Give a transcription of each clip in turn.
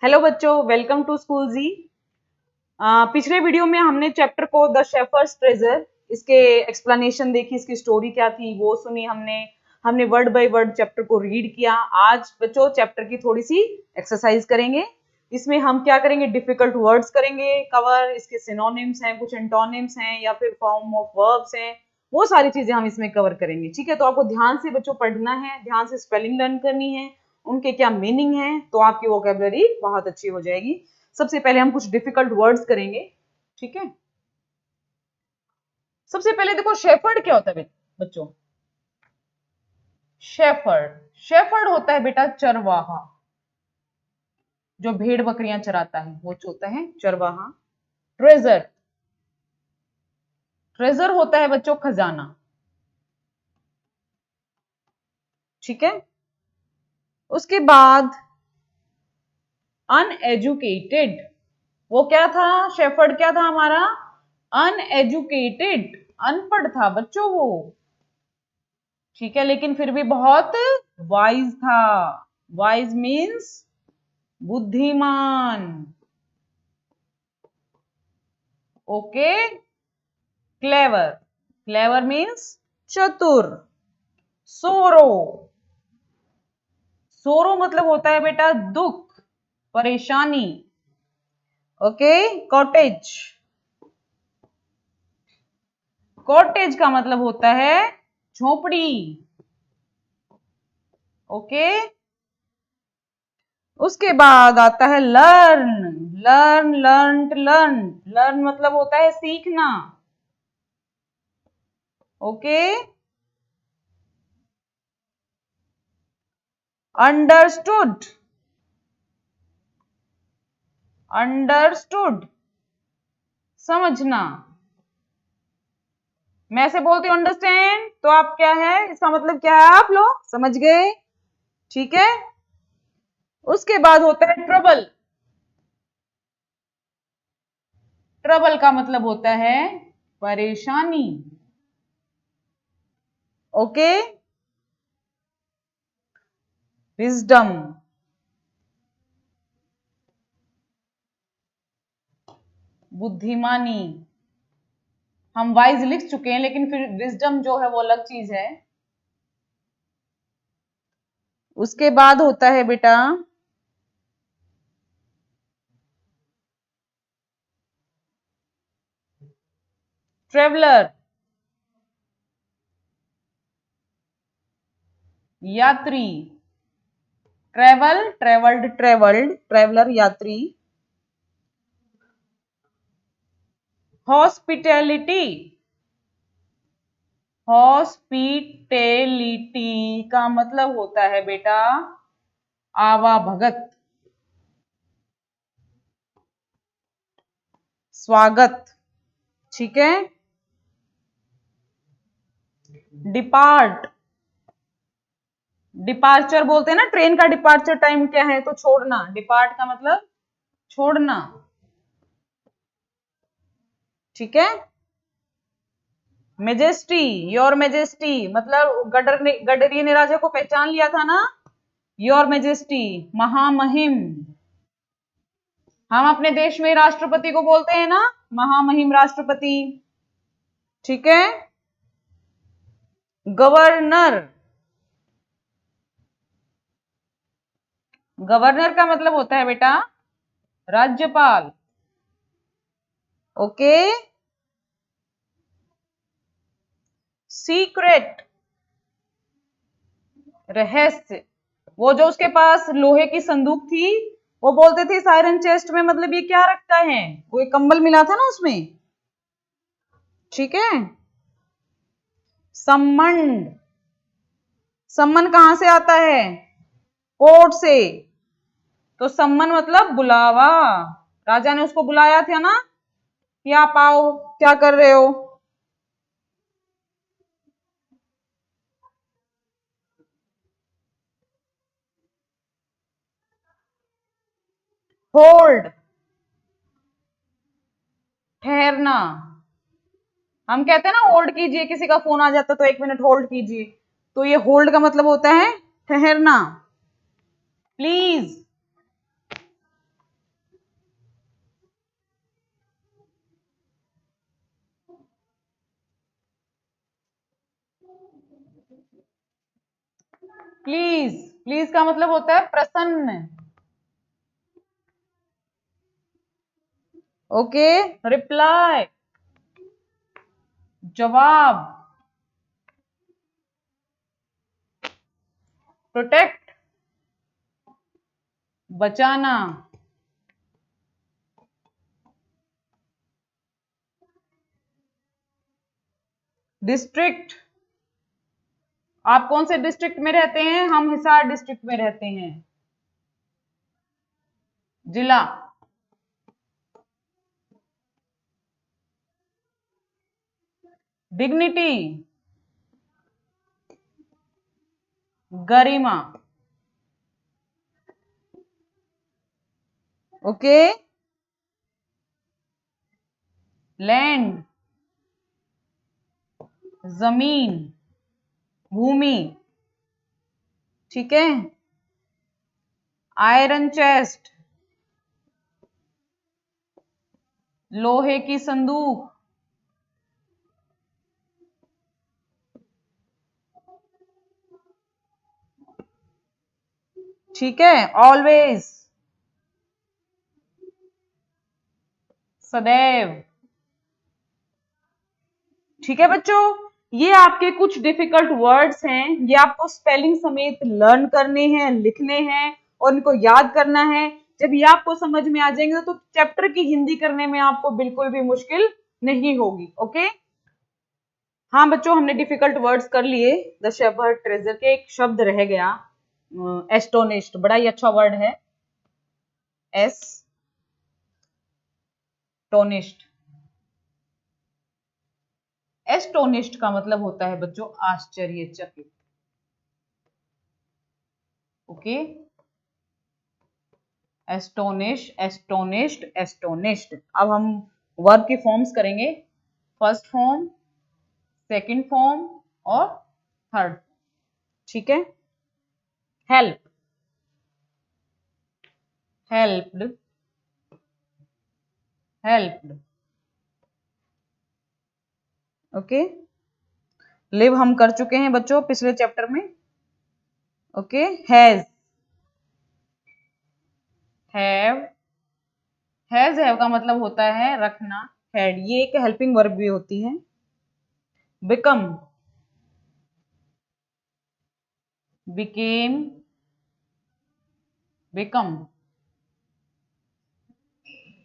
Hello बच्चों, welcome to school जी। पिछले video में हमने चैप्टर को द शेफर्स ट्रेजर इसके एक्सप्लेनेशन देखी, इसकी स्टोरी क्या थी वो सुनी हमने वर्ड बाय वर्ड चैप्टर को रीड किया। आज बच्चों चैप्टर की थोड़ी सी एक्सरसाइज करेंगे। इसमें हम क्या करेंगे, डिफिकल्ट वर्ड्स करेंगे कवर, इसके सिनोनिम्स हैं, कुछ एंटोनिम्स हैं या फिर फॉर्म ऑफ वर्ब्स हैं, वो सारी चीजें हम इसमें कवर करेंगे। ठीक है, तो आपको ध्यान से बच्चों पढ़ना है, ध्यान से स्पेलिंग लर्न करनी है, उनके क्या मीनिंग है, तो आपकी वोकेबलरी बहुत अच्छी हो जाएगी। सबसे पहले हम कुछ डिफिकल्ट वर्ड्स करेंगे। ठीक है, सबसे पहले देखो शेफर्ड क्या होता है बच्चों। शेफर्ड शेफर्ड होता है बेटा चरवाहा, जो भेड़ बकरियां चराता है वो होता है चरवाहा। ट्रेजर ट्रेजर होता है बच्चों खजाना। ठीक है, उसके बाद अनएजुकेटेड, वो क्या था, शेफर्ड क्या था हमारा, अनएजुकेटेड, अनपढ़ था बच्चों वो। ठीक है, लेकिन फिर भी बहुत वाइज था। वाइज मीन्स बुद्धिमान। ओके, क्लेवर क्लेवर मीन्स चतुर। सोरो सोरो मतलब होता है बेटा दुख, परेशानी। ओके, कॉटेज कॉटेज का मतलब होता है झोपड़ी। ओके, उसके बाद आता है learn learn learn learn learn मतलब होता है सीखना। ओके, अंडरस्टूड अंडरस्टूड समझना। मैं से बोलती हूँ अंडरस्टैंड, तो आप क्या है, इसका मतलब क्या है, आप लोग समझ गए। ठीक है, उसके बाद होता है ट्रबल। ट्रबल का मतलब होता है परेशानी। ओके, विजडम बुद्धिमानी। हम वाइज लिख चुके हैं, लेकिन फिर विजडम जो है वो अलग चीज है। उसके बाद होता है बेटा ट्रेवलर, यात्री। ट्रेवल ट्रेवल्ड ट्रेवल्ड ट्रेवलर यात्री। हॉस्पिटैलिटी हॉस्पिटैलिटी का मतलब होता है बेटा आवाभगत, स्वागत। ठीक है, डिपार्ट डिपार्चर बोलते हैं ना, ट्रेन का डिपार्चर टाइम क्या है, तो छोड़ना। डिपार्ट का मतलब छोड़ना। ठीक है, मेजेस्टी, योर मेजेस्टी मतलब गडरिये ने राजा को पहचान लिया था ना, योर मेजेस्टी, महामहिम। हम अपने देश में राष्ट्रपति को बोलते हैं ना, महामहिम राष्ट्रपति। ठीक है, गवर्नर गवर्नर का मतलब होता है बेटा राज्यपाल। ओके, सीक्रेट रहस्य, वो जो उसके पास लोहे की संदूक थी, वो बोलते थे इस आयरन चेस्ट में मतलब ये क्या रखता है, वो एक कंबल मिला था ना उसमें। ठीक है, सम्मन सम्मन कहां से आता है, कोर्ट से। तो सम्मन मतलब बुलावा, राजा ने उसको बुलाया था ना कि आप आओ, क्या कर रहे हो। होल्ड ठहरना, हम कहते हैं ना होल्ड कीजिए, किसी का फोन आ जाता है तो 1 मिनट होल्ड कीजिए, तो ये होल्ड का मतलब होता है ठहरना। प्लीज प्लीज, प्लीज का मतलब होता है प्रसन्न। ओके, रिप्लाई, जवाब, प्रोटेक्ट, बचाना, डिस्ट्रिक्ट। आप कौन से डिस्ट्रिक्ट में रहते हैं? हम हिसार डिस्ट्रिक्ट में रहते हैं। जिला, डिग्निटी, गरिमा। ओके, लैंड, जमीन, भूमि। ठीक है, आयरन चेस्ट, लोहे की संदूक। ठीक है, ऑलवेज, सदैव। ठीक है बच्चों, ये आपके कुछ डिफिकल्ट वर्ड्स हैं, ये आपको स्पेलिंग समेत लर्न करने हैं, लिखने हैं और इनको याद करना है। जब ये आपको समझ में आ जाएंगे तो चैप्टर की हिंदी करने में आपको बिल्कुल भी मुश्किल नहीं होगी। ओके, हाँ बच्चों, हमने डिफिकल्ट वर्ड्स कर लिए। द शेफर्ड ट्रेजर के एक शब्द रह गया, एस्टोनिश्ड। बड़ा ही अच्छा वर्ड है, एस्टोनिश्ड। एस्टोनिश्ड का मतलब होता है बच्चों आश्चर्यचकित। Okay, astonish, astonished, astonished. अब हम वर्ब की फॉर्म्स करेंगे, फर्स्ट फॉर्म, सेकंड फॉर्म और थर्ड। ठीक है, help, helped, helped. Okay, live हम कर चुके हैं बच्चों पिछले चैप्टर में। ओके, हैज, हैव, हैव का मतलब होता है रखना, हैड ये एक हेल्पिंग वर्ब भी होती है। Become, became, become.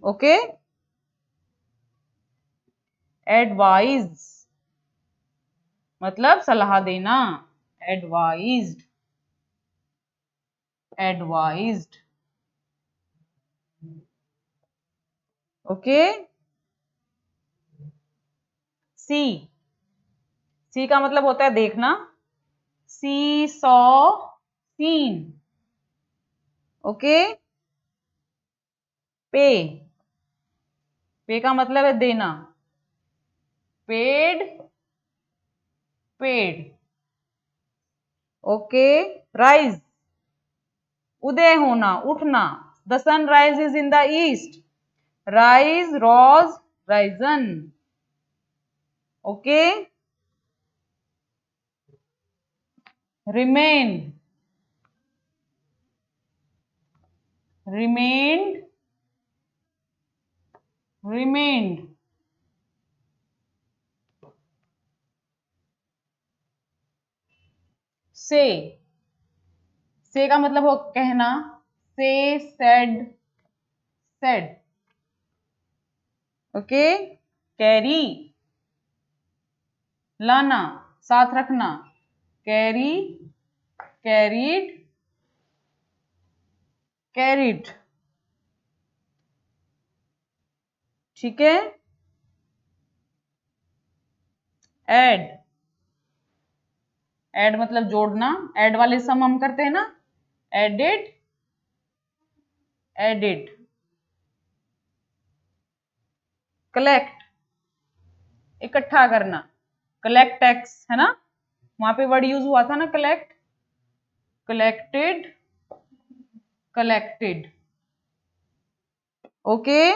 Okay, advise मतलब सलाह देना, एडवाइज्ड, एडवाइज्ड। ओके, सी, सी का मतलब होता है देखना, सी सॉ, सीन। ओके, पे, पे का मतलब है देना, पेड, पेड। ओके, राइज, उदय होना, उठना, the sun rises in the east, rise, rose, risen. Okay, remain, remained, remained. से का मतलब हो कहना, से, सेड, सेड। ओके, कैरी, लाना, साथ रखना, कैरी, कैरीड, कैरिड। ठीक है, एड, एड मतलब जोड़ना, एड वाले सम हम करते हैं ना, एडिड, एडिड। कलेक्ट, इकट्ठा करना, कलेक्ट टैक्स है ना, वहां पे वर्ड यूज हुआ था ना, कलेक्ट, कलेक्टेड, कलेक्टेड। ओके,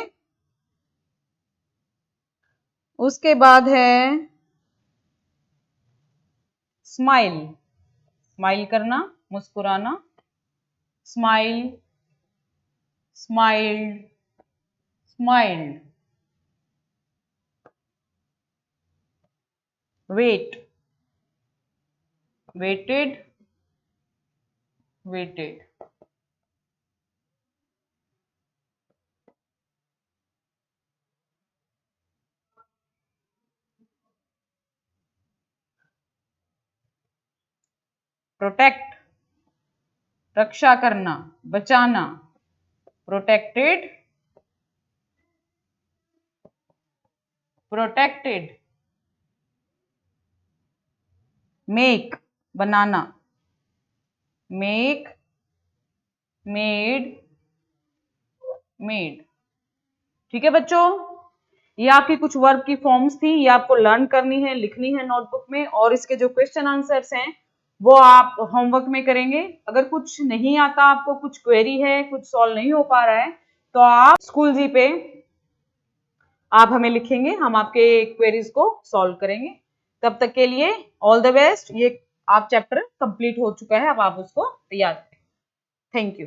उसके बाद है स्माइल, स्माइल करना, मुस्कुराना, smile, smiled, smiled. Wait, waited, waited. Protect, रक्षा करना, बचाना, प्रोटेक्टेड, प्रोटेक्टेड। मेक, बनाना, मेक, मेड, मेड। ठीक है बच्चों, ये आपकी कुछ वर्ब की फॉर्म्स थी, ये आपको लर्न करनी है, लिखनी है नोटबुक में, और इसके जो क्वेश्चन आंसर्स हैं वो आप होमवर्क में करेंगे। अगर कुछ नहीं आता आपको, कुछ क्वेरी है, कुछ सॉल्व नहीं हो पा रहा है, तो आप स्कूल जी पे आप हमें लिखेंगे, हम आपके क्वेरीज को सॉल्व करेंगे। तब तक के लिए ऑल द बेस्ट। ये आप चैप्टर कंप्लीट हो चुका है, अब आप उसको तैयार करें। Thank you.